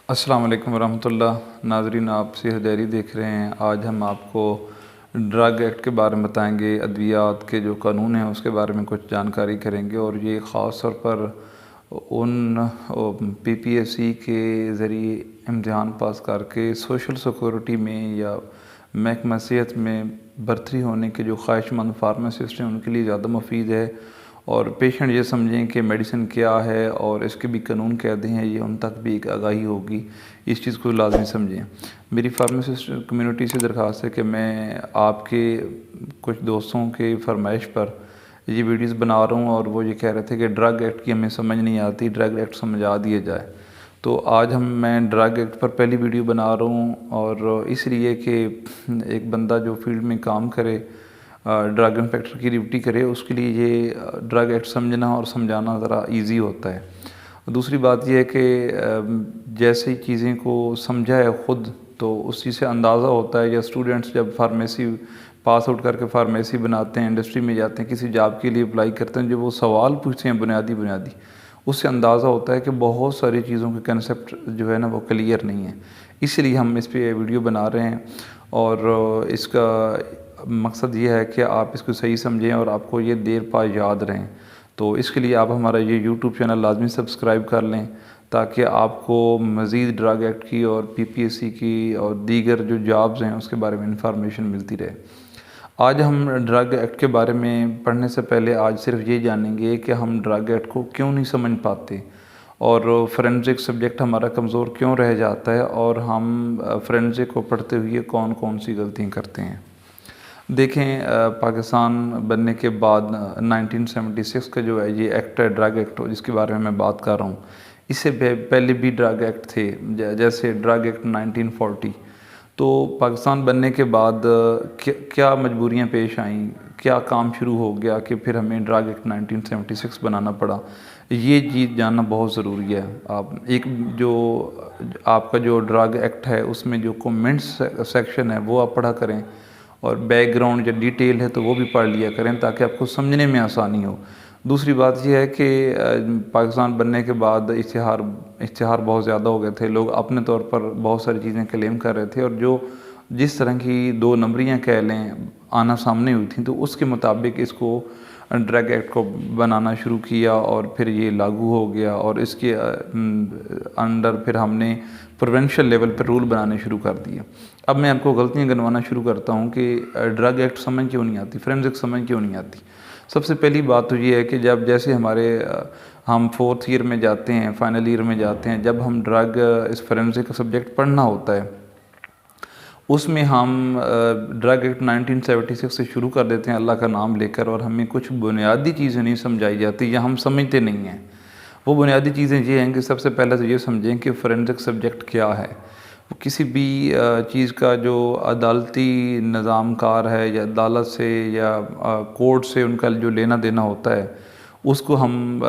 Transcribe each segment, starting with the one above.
السلام علیکم ورحمۃ اللہ ناظرین، آپ صحت ڈائری دیکھ رہے ہیں۔ آج ہم آپ کو ڈرگ ایکٹ کے بارے میں بتائیں گے، ادویات کے جو قانون ہیں اس کے بارے میں کچھ جانکاری کریں گے، اور یہ خاص طور پر ان پی پی ایس سی کے ذریعے امتحان پاس کر کے سوشل سیکورٹی میں یا محکمہ صحت میں برتری ہونے کے جو خواہش مند فارماسسٹ ہیں ان کے لیے زیادہ مفید ہے، اور پیشنٹ یہ سمجھیں کہ میڈیسن کیا ہے اور اس کے بھی قانون قاعدے ہیں، یہ ان تک بھی ایک آگاہی ہوگی، اس چیز کو لازمی سمجھیں۔ میری فارماسسٹ کمیونٹی سے درخواست ہے کہ میں آپ کے کچھ دوستوں کے فرمائش پر یہ ویڈیوز بنا رہا ہوں، اور وہ یہ کہہ رہے تھے کہ ڈرگ ایکٹ کی ہمیں سمجھ نہیں آتی، ڈرگ ایکٹ سمجھا دیا جائے۔ تو آج میں ڈرگ ایکٹ پر پہلی ویڈیو بنا رہا ہوں، اور اس لیے کہ ایک بندہ جو فیلڈ میں کام کرے، ڈرگ انسپیکٹر کی ڈیوٹی کرے، اس کے لیے یہ ڈرگ ایکٹ سمجھنا اور سمجھانا ذرا ایزی ہوتا ہے۔ دوسری بات یہ ہے کہ جیسے چیزیں کو سمجھا ہے خود تو اسی سے اندازہ ہوتا ہے، یا اسٹوڈنٹس جب فارمیسی پاس آؤٹ کر کے فارمیسی بناتے ہیں، انڈسٹری میں جاتے ہیں، کسی جاب کے لیے اپلائی کرتے ہیں، جو وہ سوال پوچھتے ہیں بنیادی اس سے اندازہ ہوتا ہے کہ بہت ساری چیزوں کے کنسیپٹ جو ہے نا وہ کلیئر نہیں ہیں۔ اس لیے ہم اس پہ ویڈیو بنا رہے ہیں، اور اس کا مقصد یہ ہے کہ آپ اس کو صحیح سمجھیں اور آپ کو یہ دیر پا یاد رہیں۔ تو اس کے لیے آپ ہمارا یہ یوٹیوب چینل لازمی سبسکرائب کر لیں، تاکہ آپ کو مزید ڈرگ ایکٹ کی اور پی پی ایس سی کی اور دیگر جو جابز ہیں اس کے بارے میں انفارمیشن ملتی رہے۔ آج ہم ڈرگ ایکٹ کے بارے میں پڑھنے سے پہلے آج صرف یہ جانیں گے کہ ہم ڈرگ ایکٹ کو کیوں نہیں سمجھ پاتے، اور فورینزک سبجیکٹ ہمارا کمزور کیوں رہ جاتا ہے، اور ہم فورینزک کو پڑھتے ہوئے کون کون سی غلطیاں کرتے ہیں۔ دیکھیں، پاکستان بننے کے بعد 1976 کا جو ہے یہ ایکٹ ہے، ڈرگ ایکٹ، جس کے بارے میں بات کر رہا ہوں، اس سے پہلے بھی ڈرگ ایکٹ تھے، جیسے ڈرگ ایکٹ 1940۔ تو پاکستان بننے کے بعد کیا مجبوریاں پیش آئیں، کیا کام شروع ہو گیا کہ پھر ہمیں ڈرگ ایکٹ 1976 بنانا پڑا، یہ چیز جاننا بہت ضروری ہے۔ آپ کا جو ڈرگ ایکٹ ہے اس میں جو کومنٹس سیکشن ہے وہ آپ پڑھا کریں، اور بیک گراؤنڈ یا ڈیٹیل ہے تو وہ بھی پڑھ لیا کریں، تاکہ آپ کو سمجھنے میں آسانی ہو۔ دوسری بات یہ ہے کہ پاکستان بننے کے بعد اشتہار بہت زیادہ ہو گئے تھے، لوگ اپنے طور پر بہت ساری چیزیں کلیم کر رہے تھے، اور جس طرح کی دو نمبریاں کہہ لیں آنا سامنے ہوئی تھیں، تو اس کے مطابق اس کو ڈرگ ایکٹ کو بنانا شروع کیا، اور پھر یہ لاگو ہو گیا، اور اس کے انڈر پھر ہم نے پروونشل لیول پر رول بنانے شروع کر دیا۔ اب میں آپ کو غلطیاں گنوانا شروع کرتا ہوں کہ ڈرگ ایکٹ سمجھ کیوں نہیں آتی، فورینزک سمجھ کیوں نہیں آتی۔ سب سے پہلی بات تو یہ ہے کہ جیسے ہم 4th ایئر میں جاتے ہیں، فائنل ایئر میں جاتے ہیں، جب ہم اس فورینزک کا سبجیکٹ پڑھنا ہوتا ہے، اس میں ہم ڈرگ ایکٹ 1976 سے شروع کر دیتے ہیں اللہ کا نام لے کر، اور ہمیں کچھ بنیادی چیزیں نہیں سمجھائی جاتی یا ہم سمجھتے نہیں ہیں۔ وہ بنیادی چیزیں یہ ہیں کہ سب سے پہلے تو یہ سمجھیں کہ فورینزک سبجیکٹ کیا ہے۔ کسی بھی چیز کا جو عدالتی نظام کار ہے، یا عدالت سے یا کورٹ سے ان کا جو لینا دینا ہوتا ہے، اس کو ہم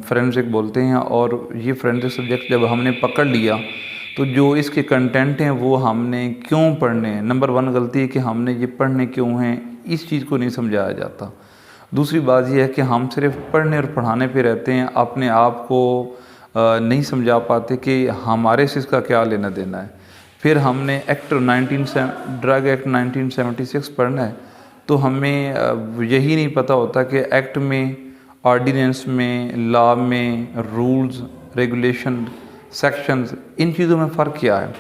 فورینزک بولتے ہیں۔ اور یہ فورینزک سبجیکٹ جب ہم نے پکڑ لیا تو جو اس کے کنٹینٹ ہیں وہ ہم نے کیوں پڑھنے ہیں۔ نمبر 1 غلطی ہے کہ ہم نے یہ پڑھنے کیوں ہیں، اس چیز کو نہیں سمجھایا جاتا۔ دوسری بات یہ ہے کہ ہم صرف پڑھنے اور پڑھانے پہ رہتے ہیں، اپنے آپ کو نہیں سمجھا پاتے کہ ہمارے سے اس کا کیا لینا دینا ہے۔ پھر ہم نے ڈرگ ایکٹ 1976 پڑھنا ہے، تو ہمیں یہی نہیں پتہ ہوتا کہ ایکٹ میں، آرڈیننس میں، لا میں، رولز، ریگولیشن، سیکشنز، ان چیزوں میں فرق کیا ہے۔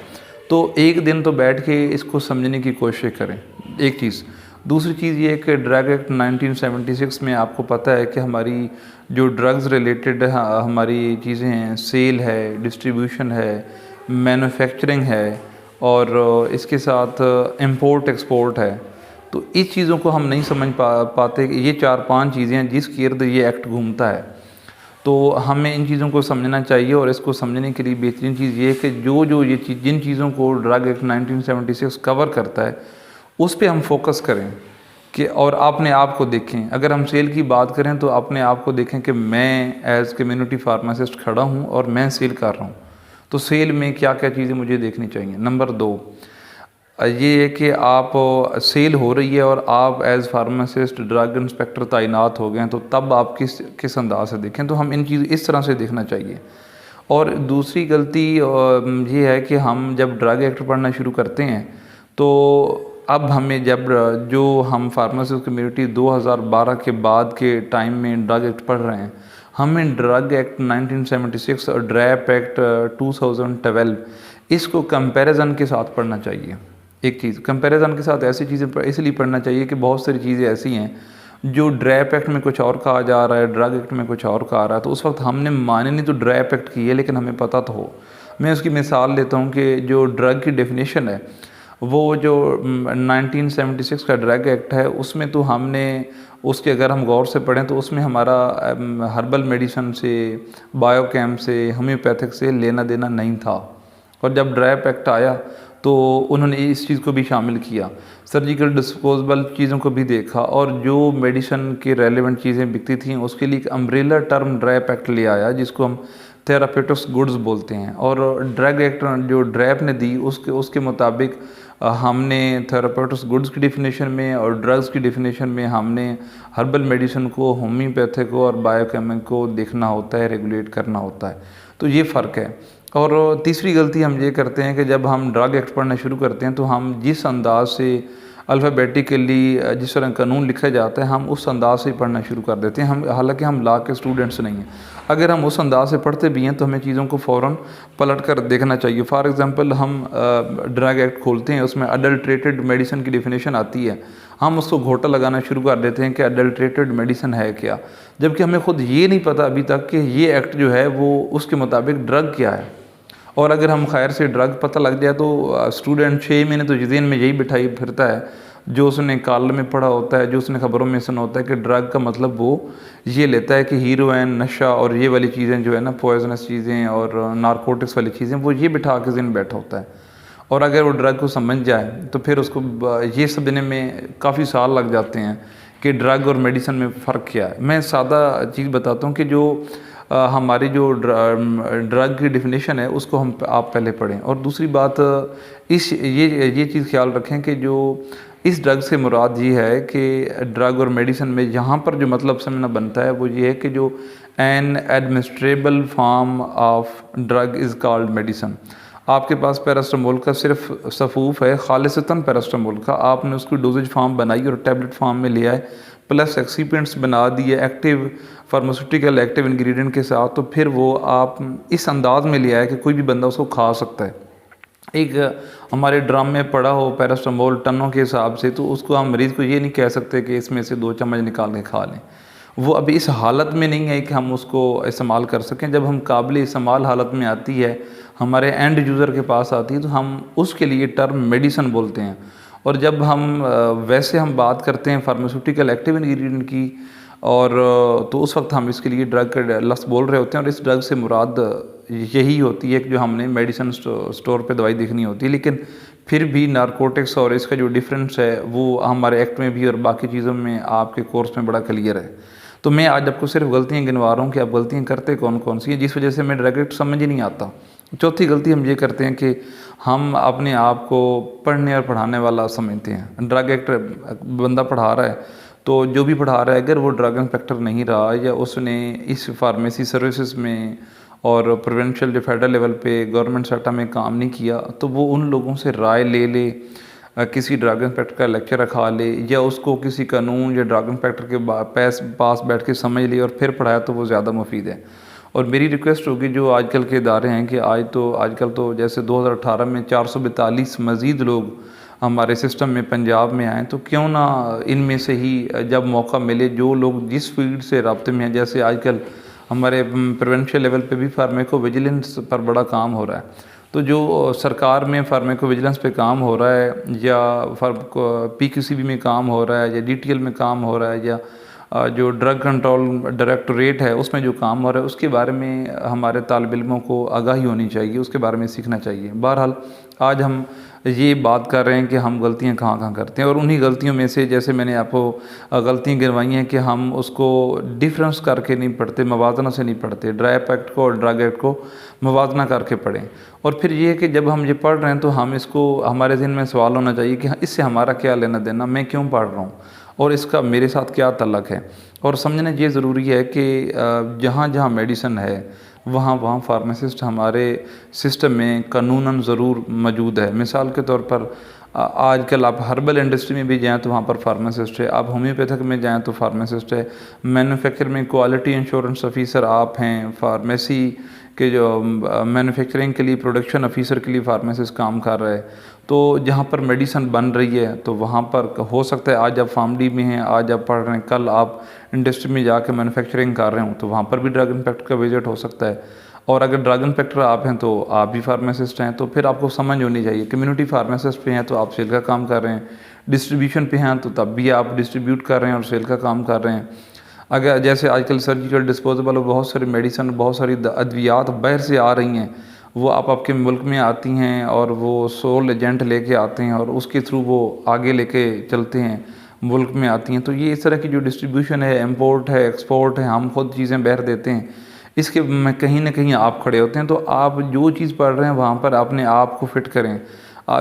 تو ایک دن تو بیٹھ کے اس کو سمجھنے کی کوشش کریں، ایک چیز۔ دوسری چیز یہ ہے کہ ڈرگ ایکٹ 1976 میں آپ کو پتہ ہے کہ ہماری جو ڈرگز ریلیٹڈ ہماری چیزیں ہیں، سیل ہے، ڈسٹریبیوشن ہے، مینوفیکچرنگ ہے، اور اس کے ساتھ امپورٹ ایکسپورٹ ہے۔ تو اس چیزوں کو ہم نہیں سمجھ پاتے کہ یہ 4-5 چیزیں ہیں جس کے ارد یہ ایکٹ گھومتا ہے۔ تو ہمیں ان چیزوں کو سمجھنا چاہیے، اور اس کو سمجھنے کے لیے بہترین چیز یہ ہے کہ جن چیزوں کو ڈرگ ایکٹ 1976 کور کرتا ہے اس پہ ہم فوکس کریں، اور اپنے آپ کو دیکھیں۔ اگر ہم سیل کی بات کریں تو اپنے آپ کو دیکھیں کہ میں ایز کمیونٹی فارماسسٹ کھڑا ہوں اور میں سیل کر رہا ہوں، تو سیل میں کیا کیا چیزیں مجھے دیکھنی چاہیے۔ نمبر 2 یہ ہے کہ آپ سیل ہو رہی ہے اور آپ ایز فارماسسٹ ڈرگ انسپیکٹر تعینات ہو گئے ہیں، تو تب آپ کس انداز سے دیکھیں، تو ہم اس طرح سے دیکھنا چاہیے۔ اور دوسری غلطی یہ ہے کہ ہم جب ڈرگ ایکٹ پڑھنا شروع کرتے ہیں تو اب ہمیں جب جو ہم فارماسسٹ کمیونٹی 2012 کے بعد کے ٹائم میں ڈرگ ایکٹ پڑھ رہے ہیں، ہمیں ڈرگ ایکٹ 1976 اور ڈریپ ایکٹ 2012 اس کو کمپیریزن کے ساتھ پڑھنا چاہیے۔ ایک چیز کمپیریزن کے ساتھ ایسی چیزیں اس لیے پڑھنا چاہیے کہ بہت ساری چیزیں ایسی ہیں جو ڈریپ ایکٹ میں کچھ اور کہا جا رہا ہے، ڈرگ ایکٹ میں کچھ اور کہا رہا ہے، تو اس وقت ہم نے مانے نہیں تو ڈریپ ایکٹ کی ہے، لیکن ہمیں پتہ تو ہو۔ میں اس کی مثال لیتا ہوں کہ جو ڈرگ کی ڈیفینیشن ہے وہ جو 1976 کا ڈرگ ایکٹ ہے، اس میں تو ہم نے اس کے اگر ہم غور سے پڑھیں تو اس میں ہمارا ہربل میڈیسن سے، بایو کیم سے، ہومیوپیتھک سے لینا دینا نہیں تھا۔ اور جب ڈریپ ایکٹ آیا تو انہوں نے اس چیز کو بھی شامل کیا، سرجیکل ڈسپوزیبل چیزوں کو بھی دیکھا، اور جو میڈیسن کے ریلیونٹ چیزیں بکتی تھیں اس کے لیے ایک امبریلا ٹرم ڈریپ ایکٹ لے آیا جس کو ہم تھیراپیوٹکس گڈز بولتے ہیں۔ اور ڈرگ ایکٹ جو ڈریپ نے دی اس کے مطابق ہم نے تھیراپیوٹکس گڈز کی ڈیفینیشن میں اور ڈرگز کی ڈیفینیشن میں ہم نے ہربل میڈیسن کو، ہومیوپیتھک کو اور بایو کیمک کو دیکھنا ہوتا ہے، ریگولیٹ کرنا ہوتا ہے۔ تو یہ فرق ہے۔ اور تیسری غلطی ہم یہ کرتے ہیں کہ جب ہم ڈرگ ایکٹ پڑھنا شروع کرتے ہیں تو ہم جس انداز سے الفابیٹیکلی جس طرح قانون لکھا جاتا ہے ہم اس انداز سے پڑھنا شروع کر دیتے ہیں، حالانکہ ہم لا کے اسٹوڈنٹس نہیں ہیں۔ اگر ہم اس انداز سے پڑھتے بھی ہیں تو ہمیں چیزوں کو فوراً پلٹ کر دیکھنا چاہیے۔ فار ایگزامپل ہم ڈرگ ایکٹ کھولتے ہیں، اس میں اڈلٹریٹڈ میڈیسن کی ڈیفینیشن آتی ہے، ہم اس کو گھوٹا لگانا شروع کر دیتے ہیں کہ اڈلٹریٹڈ میڈیسن ہے کیا، جبکہ ہمیں خود یہ نہیں پتہ ابھی تک کہ یہ ایکٹ جو ہے وہ اس کے مطابق ڈرگ کیا ہے۔ اور اگر ہم خیر سے ڈرگ پتہ لگ جائے تو اسٹوڈنٹ 6 مہینے تو ذہن میں یہی بٹھائی پھرتا ہے جو اس نے کالم میں پڑھا ہوتا ہے، جو اس نے خبروں میں سنا ہوتا ہے کہ ڈرگ کا مطلب وہ یہ لیتا ہے کہ ہیروئن، نشہ اور یہ والی چیزیں جو ہے نا، پوائزنس چیزیں اور نارکوٹکس والی چیزیں، وہ یہ بٹھا کے ذہن بیٹھا ہوتا ہے۔ اور اگر وہ ڈرگ کو سمجھ جائے تو پھر اس کو یہ سمجھنے میں کافی سال لگ جاتے ہیں کہ ڈرگ اور میڈیسن میں فرق کیا ہے۔ میں سادہ چیز بتاتا ہوں کہ جو ہماری جو ڈرگ کی ڈیفینیشن ہے اس کو آپ پہلے پڑھیں۔ اور دوسری بات یہ چیز خیال رکھیں کہ جو اس ڈرگ سے مراد یہ ہے کہ ڈرگ اور میڈیسن میں یہاں پر جو مطلب سمجھنا بنتا ہے وہ یہ ہے کہ جو an administrable form of drug is called medicine. آپ کے پاس پیراسٹامول کا صرف صفوف ہے، خالصتاً پیراسٹامول کا، آپ نے اس کی ڈوزیج فارم بنائی اور ٹیبلٹ فارم میں لیا ہے، پلس ایکسیپینٹس بنا دیے ایکٹیو فارماسیوٹیکل ایکٹیو انگریڈینٹ کے ساتھ، تو پھر وہ آپ اس انداز میں لیا ہے کہ کوئی بھی بندہ اس کو کھا سکتا ہے۔ ایک ہمارے ڈرام میں پڑا ہو پیراسٹامول ٹنوں کے حساب سے، تو اس کو ہم مریض کو یہ نہیں کہہ سکتے کہ اس میں سے 2 چمچ نکال کے کھا لیں۔ وہ ابھی اس حالت میں نہیں ہے کہ ہم اس کو استعمال کر سکیں۔ جب ہم قابل استعمال حالت میں آتی ہے، ہمارے اینڈ یوزر کے پاس آتی ہے، تو ہم اس کے لیے ٹرم میڈیسن بولتے ہیں۔ اور جب ہم ویسے ہم بات کرتے ہیں فارماسیوٹیکل ایکٹیو انگریڈینٹ کی، اور تو اس وقت ہم اس کے لیے ڈرگ کا لفظ بول رہے ہوتے ہیں، اور اس ڈرگ سے مراد یہی ہوتی ہے کہ جو ہم نے میڈیسن سٹور پہ دوائی دیکھنی ہوتی ہے۔ لیکن پھر بھی نارکوٹکس اور اس کا جو ڈیفرنس ہے وہ ہمارے ایکٹ میں بھی اور باقی چیزوں میں آپ کے کورس میں بڑا کلیئر ہے۔ تو میں آج آپ کو صرف غلطیاں گنوا رہا ہوں کہ آپ غلطیاں کرتے کون کون سی ہیں جس وجہ سے میں ڈرگ ایکٹ سمجھ ہی نہیں آتا۔ چوتھی غلطی ہم یہ کرتے ہیں کہ ہم اپنے آپ کو پڑھنے اور پڑھانے والا سمجھتے ہیں۔ ڈرگ ایکٹ بندہ پڑھا رہا ہے تو جو بھی پڑھا رہا ہے اگر وہ ڈرگ انسپیکٹر نہیں رہا یا اس نے اس فارمیسی سروسز میں اور پروونشل جو فیڈرل لیول پہ گورنمنٹ سیکٹر میں کام نہیں کیا، تو وہ ان لوگوں سے رائے لے لے، کسی ڈرگ انسپیکٹر کا لیکچر رکھا لے یا اس کو کسی قانون یا ڈرگ انسپیکٹر کے پاس بیٹھ کے سمجھ لے اور پھر پڑھایا تو وہ زیادہ مفید ہے۔ اور میری ریکویسٹ ہوگی جو آج کل کے ادارے ہیں کہ آج کل تو جیسے 2018 میں 442 مزید لوگ ہمارے سسٹم میں پنجاب میں آئیں، تو کیوں نہ ان میں سے ہی جب موقع ملے جو لوگ جس فیلڈ سے رابطے میں ہیں، جیسے آج کل ہمارے پریونشل لیول پہ بھی فارمیکو ویجیلنس پر بڑا کام ہو رہا ہے، تو جو سرکار میں فارمیکو ویجیلنس پہ کام ہو رہا ہے یا PQCB میں کام ہو رہا ہے یا DTL میں کام ہو رہا ہے یا جو ڈرگ کنٹرول ڈائریکٹوریٹ ہے اس میں جو کام ہو رہا ہے، اس کے بارے میں ہمارے طالب علموں کو آگاہی ہونی چاہیے، اس کے بارے میں سیکھنا چاہیے۔ بہرحال آج ہم یہ بات کر رہے ہیں کہ ہم غلطیاں کہاں کہاں کرتے ہیں، اور انہی غلطیوں میں سے جیسے میں نے آپ کو غلطیاں گنوائی ہیں کہ ہم اس کو ڈیفرنس کر کے نہیں پڑھتے، موازنہ سے نہیں پڑھتے، ڈرائپ ایکٹ کو اور ڈرگ ایکٹ کو موازنہ کر کے پڑھیں۔ اور پھر یہ ہے کہ جب ہم یہ پڑھ رہے ہیں تو ہم اس کو ہمارے ذہن میں سوال ہونا چاہیے کہ اس سے ہمارا کیا لینا دینا، میں کیوں پڑھ رہا ہوں اور اس کا میرے ساتھ کیا تعلق ہے۔ اور سمجھنا یہ ضروری ہے کہ جہاں جہاں میڈیسن ہے، وہاں فارمیسسٹ ہمارے سسٹم میں قانوناً ضرور موجود ہے۔ مثال کے طور پر آج کل آپ ہربل انڈسٹری میں بھی جائیں تو وہاں پر فارمیسسٹ ہے، آپ ہومیوپیتھک میں جائیں تو فارمیسسٹ ہے، مینوفیکچر میں کوالٹی انشورنس آفیسر آپ ہیں، فارمیسی کے جو مینوفیکچرنگ کے لیے پروڈکشن آفیسر کے لیے فارمیسسٹ کام کر رہا ہے۔ تو جہاں پر میڈیسن بن رہی ہے تو وہاں پر ہو سکتا ہے آج آپ فارمڈی میں ہیں، آج آپ پڑھ رہے ہیں، کل آپ انڈسٹری میں جا کے مینوفیکچرنگ کر رہے ہوں تو وہاں پر بھی ڈرگ انسپیکٹر کا وزٹ ہو سکتا ہے۔ اور اگر ڈرگ انسپیکٹر آپ ہیں تو آپ بھی فارمیسسٹ ہیں، تو پھر آپ کو سمجھ ہونی چاہیے۔ کمیونٹی فارمیسسٹ پہ ہیں تو آپ سیل کا کام کر رہے ہیں، ڈسٹریبیوشن پہ ہیں تو تب بھی آپ ڈسٹریبیوٹ کر رہے ہیں اور سیل کا کام کر رہے ہیں۔ اگر جیسے آج کل سرجیکل ڈسپوزیبل بہت ساری میڈیسن، بہت ساری ادویات باہر سے آ رہی ہیں، وہ آپ کے ملک میں آتی ہیں اور وہ سول ایجنٹ لے کے آتے ہیں اور اس کے تھرو وہ آگے لے کے چلتے ہیں، ملک میں آتی ہیں۔ تو یہ اس طرح کی جو ڈسٹریبیوشن ہے، امپورٹ ہے، ایکسپورٹ ہے، ہم خود چیزیں باہر دیتے ہیں، اس کے میں کہیں نہ کہیں آپ کھڑے ہوتے ہیں۔ تو آپ جو چیز پڑھ رہے ہیں وہاں پر اپنے آپ کو فٹ کریں،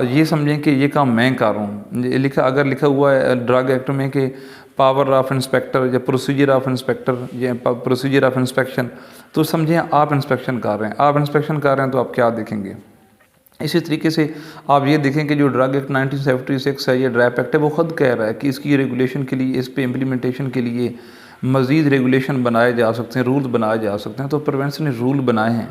یہ سمجھیں کہ یہ کام میں کر رہا ہوں۔ اگر لکھا ہوا ہے ڈرگ ایکٹ میں کہ پاور آف انسپیکٹر یا پروسیجر آف انسپیکٹر یا پروسیجر آف انسپیکشن، تو سمجھیں آپ انسپیکشن کر رہے ہیں۔ آپ انسپیکشن کر رہے ہیں تو آپ کیا دیکھیں گے؟ اسی طریقے سے آپ یہ دیکھیں کہ جو ڈرگ ایکٹ 1976 ہے، یہ ڈریپ ایکٹ ہے، وہ خود کہہ رہا ہے کہ اس کی ریگولیشن کے لیے، اس پہ امپلیمنٹیشن کے لیے مزید ریگولیشن بنائے جا سکتے ہیں، رولز بنائے جا سکتے ہیں۔ تو پروینس نے رول بنائے ہیں،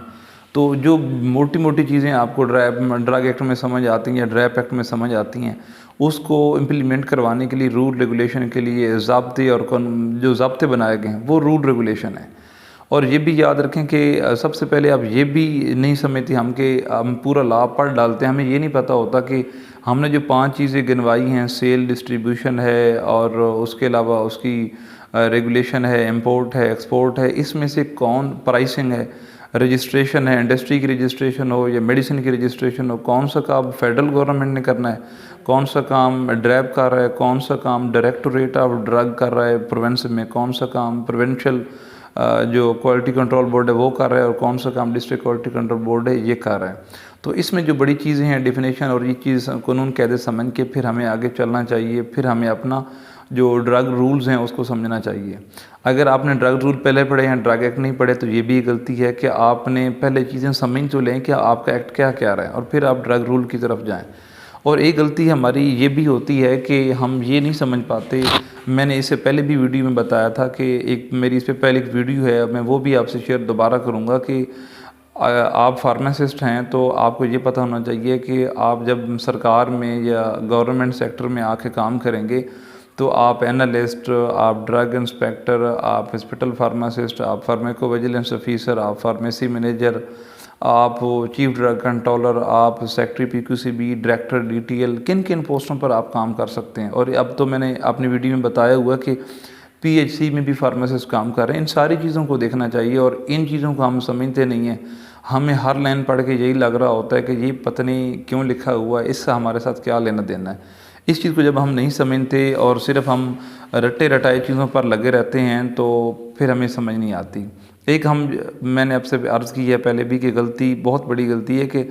تو جو موٹی موٹی چیزیں آپ کو ڈرگ ایکٹ میں سمجھ آتی ہیں یا ڈریپ ایکٹ میں سمجھ آتی ہیں، اس کو امپلیمنٹ کروانے کے لیے رول ریگولیشن کے لیے ضابطے اور جو ضابطے بنائے گئے ہیں وہ رول ریگولیشن ہے۔ اور یہ بھی یاد رکھیں کہ سب سے پہلے آپ یہ بھی نہیں سمجھتے کہ ہم پورا لا پڑھ ڈالتے ہیں، ہمیں یہ نہیں پتہ ہوتا کہ ہم نے جو 5 چیزیں گنوائی ہیں، سیل، ڈسٹریبیوشن ہے اور اس کے علاوہ اس کی ریگولیشن ہے، امپورٹ ہے، ایکسپورٹ ہے، اس میں سے کون پرائسنگ ہے، رجسٹریشن ہے، انڈسٹری کی رجسٹریشن ہو یا میڈیسن کی رجسٹریشن ہو، کون سا کام فیڈرل گورنمنٹ نے کرنا ہے، کون سا کام ڈریپ کر رہا ہے، کون سا کام ڈائریکٹوریٹ آف ڈرگ کر رہا ہے پروونس میں، کون سا کام پروونشل جو کوالٹی کنٹرول بورڈ ہے وہ کر رہا ہے، اور کون سا کام ڈسٹرکٹ کوالٹی کنٹرول بورڈ ہے یہ کر رہا ہے۔ تو اس میں جو بڑی چیزیں ہیں ڈیفینیشن، اور یہ چیز قانون قاعدے سمجھ کے پھر ہمیں آگے چلنا چاہیے، پھر ہمیں اپنا جو ڈرگ رولز ہیں اس کو سمجھنا چاہیے۔ اگر آپ نے ڈرگ رول پہلے پڑھے ہیں، ڈرگ ایکٹ نہیں پڑھے، تو یہ بھی غلطی ہے کہ آپ نے پہلے چیزیں سمجھ تو لیں کہ آپ کا ایکٹ کیا کہہ رہا ہے اور پھر آپ ڈرگ رول کی طرف جائیں۔ اور ایک غلطی ہماری یہ بھی ہوتی ہے کہ ہم یہ نہیں سمجھ پاتے، میں نے اس سے پہلے بھی ویڈیو میں بتایا تھا کہ میری اس پہ پہلے ایک ویڈیو ہے، میں وہ بھی آپ سے شیئر دوبارہ کروں گا کہ آپ فارمیسسٹ ہیں تو آپ کو یہ پتہ ہونا چاہیے کہ آپ جب سرکار میں یا گورنمنٹ سیکٹر میں آ کے کام کریں گے تو آپ اینالسٹ، آپ ڈرگ انسپیکٹر، آپ ہاسپٹل فارماسسٹ، آپ فارمیکو ویجیلنس آفیسر، آپ فارمیسی مینیجر، آپ چیف ڈرگ کنٹرولر، آپ secretary P Q C B, director D T L, کن کن پوسٹوں پر آپ کام کر سکتے ہیں۔ اور اب تو میں نے اپنی ویڈیو میں بتایا ہوا کہ پی ایچ سی میں بھی فارمیسسٹ کام کر رہے ہیں۔ ان ساری چیزوں کو دیکھنا چاہیے، اور ان چیزوں کو ہم سمجھتے نہیں ہیں۔ ہمیں ہر لائن پڑھ کے یہی لگ رہا ہوتا ہے کہ یہ پتہ نہیں کیوں لکھا ہوا ہے، اس سے ہمارے ساتھ کیا لینا دینا ہے۔ اس چیز کو جب ہم نہیں سمجھتے اور صرف ہم رٹے رٹائے چیزوں پر لگے رہتے ہیں تو پھر ہمیں سمجھ نہیں آتی۔ ایک میں نے آپ سے عرض کی ہے پہلے بھی کہ غلطی، بہت بڑی غلطی ہے کہ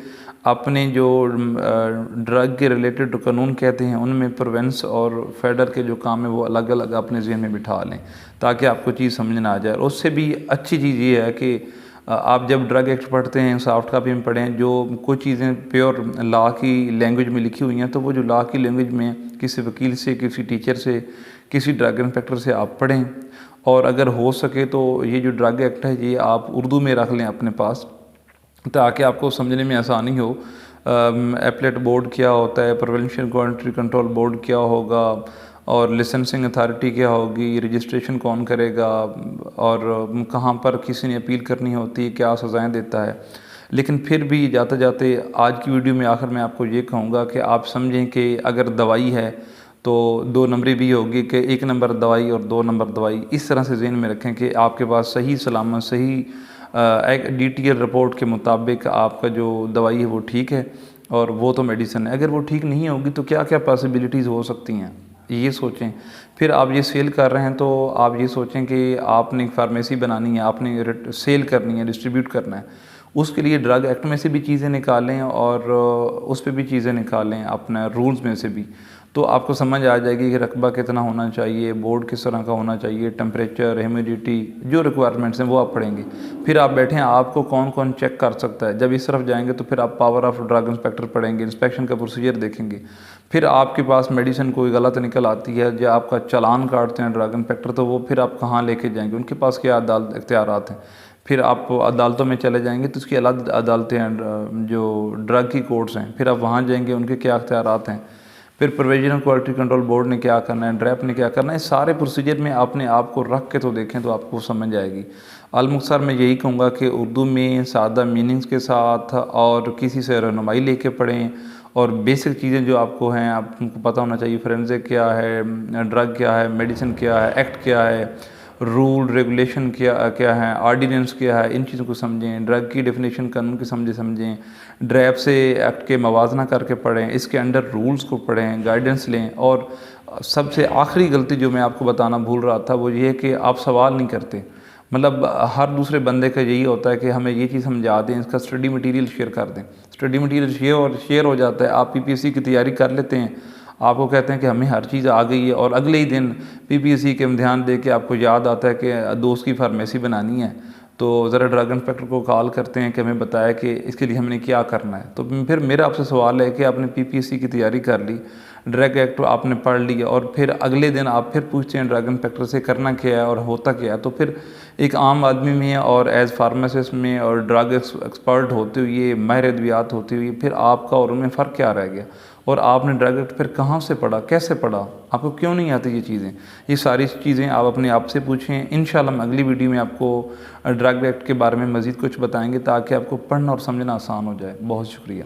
اپنے جو ڈرگ کے ریلیٹڈ قانون کہتے ہیں ان میں پروونس اور فیڈر کے جو کام ہے وہ الگ الگ اپنے ذہن میں بٹھا لیں تاکہ آپ کو چیز سمجھ نہ آ جائے۔ اور اس سے بھی اچھی چیز یہ ہے کہ آپ جب ڈرگ ایکٹ پڑھتے ہیں، سافٹ کاپی میں پڑھیں، جو کچھ چیزیں پیور لا کی لینگویج میں لکھی ہوئی ہیں تو وہ جو لا کی لینگویج میں کسی وکیل سے، کسی ٹیچر سے، کسی ڈرگ انسپیکٹر سے آپ پڑھیں۔ اور اگر ہو سکے تو یہ جو ڈرگ ایکٹ ہے یہ آپ اردو میں رکھ لیں اپنے پاس تاکہ آپ کو سمجھنے میں آسانی ہو۔ ایپلیٹ بورڈ کیا ہوتا ہے، پروونشل کوالٹی کنٹرول بورڈ کیا ہوگا، اور لائسنسنگ اتھارٹی کیا ہوگی، رجسٹریشن کون کرے گا، اور کہاں پر کسی نے اپیل کرنی ہوتی ہے، کیا سزائیں دیتا ہے۔ لیکن پھر بھی جاتے جاتے آج کی ویڈیو میں آخر میں آپ کو یہ کہوں گا کہ آپ سمجھیں کہ اگر دوائی ہے تو 2 نمبری بھی ہوگی کہ 1 نمبر دوائی اور 2 نمبر دوائی، اس طرح سے ذہن میں رکھیں کہ آپ کے پاس صحیح سلامت، صحیح ایک ڈی ٹی ایل رپورٹ کے مطابق آپ کا جو دوائی ہے وہ ٹھیک ہے، اور وہ تو میڈیسن ہے۔ اگر وہ ٹھیک نہیں ہوگی تو کیا کیا پاسبلٹیز ہو سکتی ہیں، یہ سوچیں۔ پھر آپ یہ سیل کر رہے ہیں تو آپ یہ سوچیں کہ آپ نے فارمیسی بنانی ہے، آپ نے سیل کرنی ہے، ڈسٹریبیوٹ کرنا ہے، اس کے لیے ڈرگ ایکٹ میں سے بھی چیزیں نکالیں اور اس پہ بھی چیزیں نکالیں، اپنا رولز میں سے بھی۔ تو آپ کو سمجھ آ جائے گی کہ رقبہ کتنا ہونا چاہیے، بورڈ کس طرح کا ہونا چاہیے، ٹمپریچر، ہیومیڈیٹی، جو ریکوائرمنٹس ہیں وہ آپ پڑھیں گے۔ پھر آپ بیٹھیں آپ کو کون کون چیک کر سکتا ہے، جب اس طرف جائیں گے تو پھر آپ پاور آف ڈرگ انسپیکٹر پڑھیں گے، انسپیکشن کا پروسیجر دیکھیں گے۔ پھر آپ کے پاس میڈیسن کوئی غلط نکل آتی ہے یا آپ کا چلان کاٹتے ہیں ڈرگ انسپیکٹر، تو وہ پھر آپ کہاں لے کے جائیں گے، ان کے پاس کیا اختیارات ہیں۔ پھر آپ عدالتوں میں چلے جائیں گے تو اس کی الگ عدالتیں ہیں، جو ڈرگ کی کورٹس ہیں، پھر آپ وہاں جائیں گے، ان کے کیا اختیارات ہیں۔ پھر پروویژنل کوالٹی کنٹرول بورڈ نے کیا کرنا ہے، ڈریپ نے کیا کرنا ہے، اس سارے پروسیجر میں اپنے آپ کو رکھ کے تو دیکھیں تو آپ کو سمجھ آئے گی۔ المختصر میں یہی کہوں گا کہ اردو میں سادہ میننگز کے ساتھ اور کسی سے رہنمائی لے کے پڑھیں، اور بیسک چیزیں جو آپ کو ہیں آپ کو پتہ ہونا چاہیے، فورینزک کیا ہے، ڈرگ کیا ہے، میڈیسن کیا ہے، ایکٹ کیا ہے، رول ریگولیشن کیا ہے، آرڈیننس کیا ہے، ان چیزوں کو سمجھیں، ڈرگ کی ڈیفینیشن قانون کی سمجھیں، ڈریپ سے ایکٹ کے موازنہ کر کے پڑھیں، اس کے انڈر رولز کو پڑھیں، گائیڈنس لیں۔ اور سب سے آخری غلطی جو میں آپ کو بتانا بھول رہا تھا وہ یہ ہے کہ آپ سوال نہیں کرتے، مطلب ہر دوسرے بندے کا یہی ہوتا ہے کہ ہمیں یہ چیز سمجھا دیں، اس کا اسٹڈی مٹیریل شیئر کر دیں، اسٹڈی مٹیریل شیئر ہو جاتا ہے، آپ PPSC کی تیاری کر لیتے ہیں، آپ کو کہتے ہیں کہ ہمیں ہر چیز آ گئی ہے، اور اگلے ہی دن PPSC کے امتحان دے کے آپ کو یاد آتا ہے کہ دوست کی فارمیسی بنانی ہے، تو ذرا ڈرگ انسپیکٹر کو کال کرتے ہیں کہ ہمیں بتایا کہ اس کے لیے ہم نے کیا کرنا ہے۔ تو پھر میرا آپ سے سوال ہے کہ آپ نے PPSC کی تیاری کر لی، ڈرگ ایکٹ آپ نے پڑھ لیا، اور پھر اگلے دن آپ پھر پوچھتے ہیں ڈرگ انسپیکٹر سے کرنا کیا ہے اور ہوتا کیا ہے، تو پھر ایک عام آدمی میں اور ایز فارماسسٹ میں اور ڈرگ ایکسپرٹ ہوتے ہوئے، ماہر ادویات ہوتے ہوئے، پھر آپ کا اور ان میں فرق کیا رہ گیا؟ اور آپ نے ڈرگ ایکٹ پھر کہاں سے پڑھا، کیسے پڑھا، آپ کو کیوں نہیں آتی یہ چیزیں؟ یہ ساری چیزیں آپ اپنے آپ سے پوچھیں۔ انشاءاللہ ہم اگلی ویڈیو میں آپ کو ڈرگ ایکٹ کے بارے میں مزید کچھ بتائیں گے تاکہ آپ کو پڑھنا اور سمجھنا آسان ہو جائے۔ بہت شکریہ۔